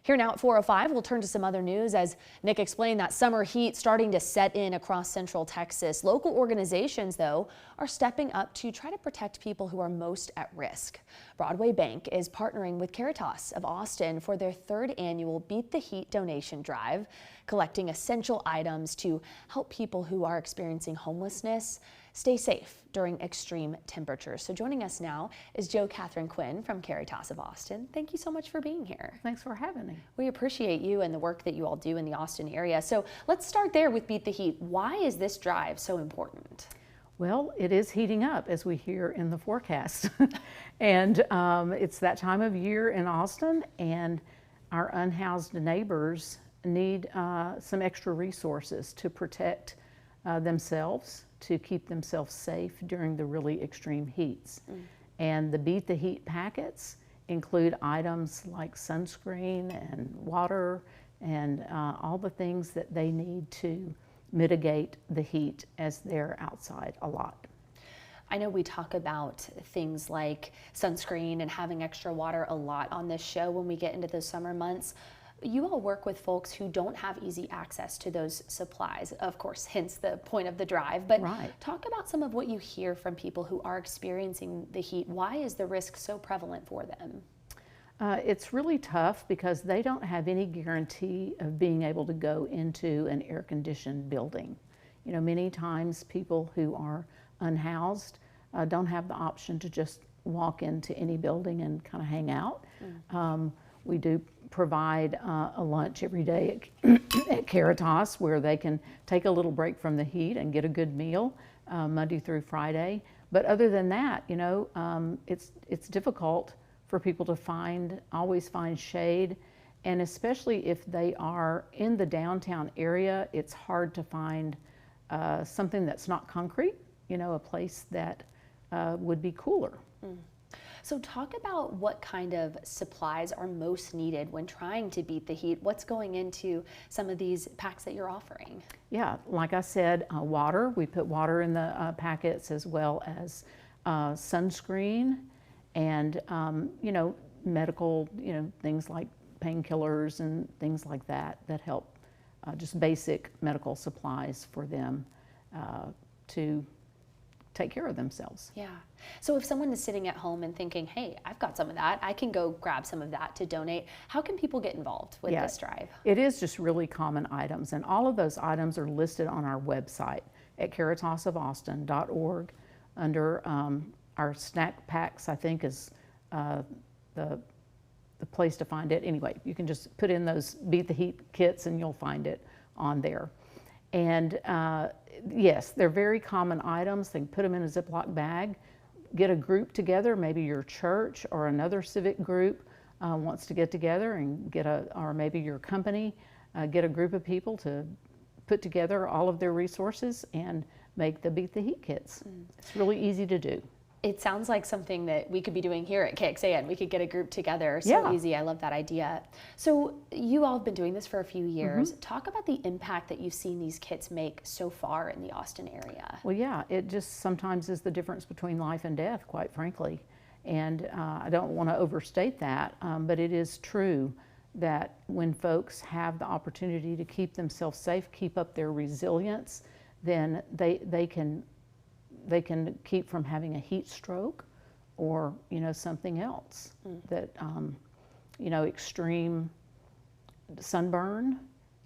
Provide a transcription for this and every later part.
Here now at 4:05, we'll turn to some other news. As Nick explained, that summer heat starting to set in across central Texas. Local organizations, though, are stepping up to try to protect people who are most at risk. Broadway Bank is partnering with Caritas of Austin for their third annual Beat the Heat donation drive, collecting essential items to help people who are experiencing homelessness stay safe during extreme temperatures. So joining us now is Jo Catherine Quinn from Caritas of Austin. Thank you so much for being here. Thanks for having me. We appreciate you and the work that you all do in the Austin area. So let's start there with Beat the Heat. Why is this drive so important? Well, it is heating up, as we hear in the forecast. And it's that time of year in Austin, and our unhoused neighbors need some extra resources to protect themselves, to keep themselves safe during the really extreme heats. And the Beat the Heat packets include items like sunscreen and water and all the things that they need to mitigate the heat as they're outside a lot. I know we talk about things like sunscreen and having extra water a lot on this show when we get into the summer months. You all work with folks who don't have easy access to those supplies, of course, hence the point of the drive. But talk about some of what you hear from people who are experiencing the heat. Why is the risk so prevalent for them? It's really tough because they don't have any guarantee of being able to go into an air-conditioned building. You know, many times people who are unhoused don't have the option to just walk into any building and kind of hang out. We do provide a lunch every day at Caritas where they can take a little break from the heat and get a good meal Monday through Friday. But other than that, you know, it's difficult for people to always find shade, and especially if they are in the downtown area, it's hard to find something that's not concrete, you know, a place that would be cooler. So talk about what kind of supplies are most needed when trying to beat the heat. What's going into some of these packs that you're offering? Yeah, like I said, water. We put water in the packets, as well as sunscreen and, you know, medical, you know, things like painkillers and things like that that help, just basic medical supplies for them to take care of themselves. Yeah. So if someone is sitting at home and thinking, hey, I've got some of that, I can go grab some of that to donate, how can people get involved with this drive? It is just really common items, and all of those items are listed on our website at caritasofAustin.org under our snack packs, I think is the place to find it. Anyway, you can just put in those Beat the Heat kits and you'll find it on there. And yes, they're very common items. They can put them in a Ziploc bag, get a group together, maybe your church or another civic group wants to get together and or maybe your company, get a group of people to put together all of their resources and make the Beat the Heat kits. It's really easy to do. It sounds like something that we could be doing here at KXAN. We could get a group together. So easy. I love that idea. So you all have been doing this for a few years. Talk about the impact that you've seen these kits make so far in the Austin area. Well, yeah, it just sometimes is the difference between life and death, quite frankly. And I don't want to overstate that, but it is true that when folks have the opportunity to keep themselves safe, keep up their resilience, then they can keep from having a heat stroke or, you know, something else that, you know, extreme sunburn,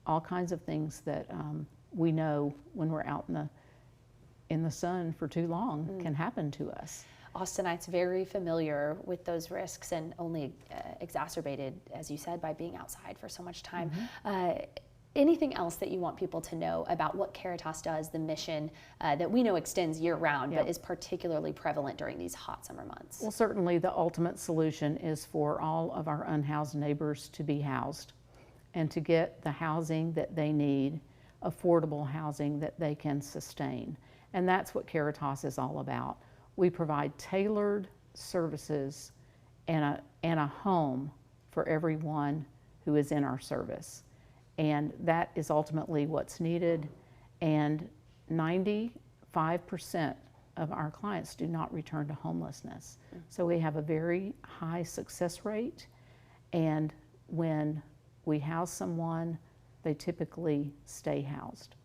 all kinds of things that we know when we're out in the sun for too long can happen to us. Austinites very familiar with those risks and only exacerbated, as you said, by being outside for so much time. Anything else that you want people to know about what Caritas does, the mission that we know extends year-round, but is particularly prevalent during these hot summer months? Well, certainly the ultimate solution is for all of our unhoused neighbors to be housed and to get the housing that they need, affordable housing that they can sustain. And that's what Caritas is all about. We provide tailored services and a home for everyone who is in our service. And that is ultimately what's needed. And 95% of our clients do not return to homelessness. So we have a very high success rate. And when we house someone, they typically stay housed.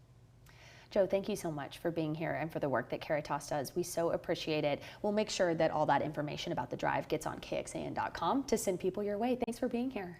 Joe, thank you so much for being here and for the work that Caritas does. We so appreciate it. We'll make sure that all that information about the drive gets on KXAN.com to send people your way. Thanks for being here.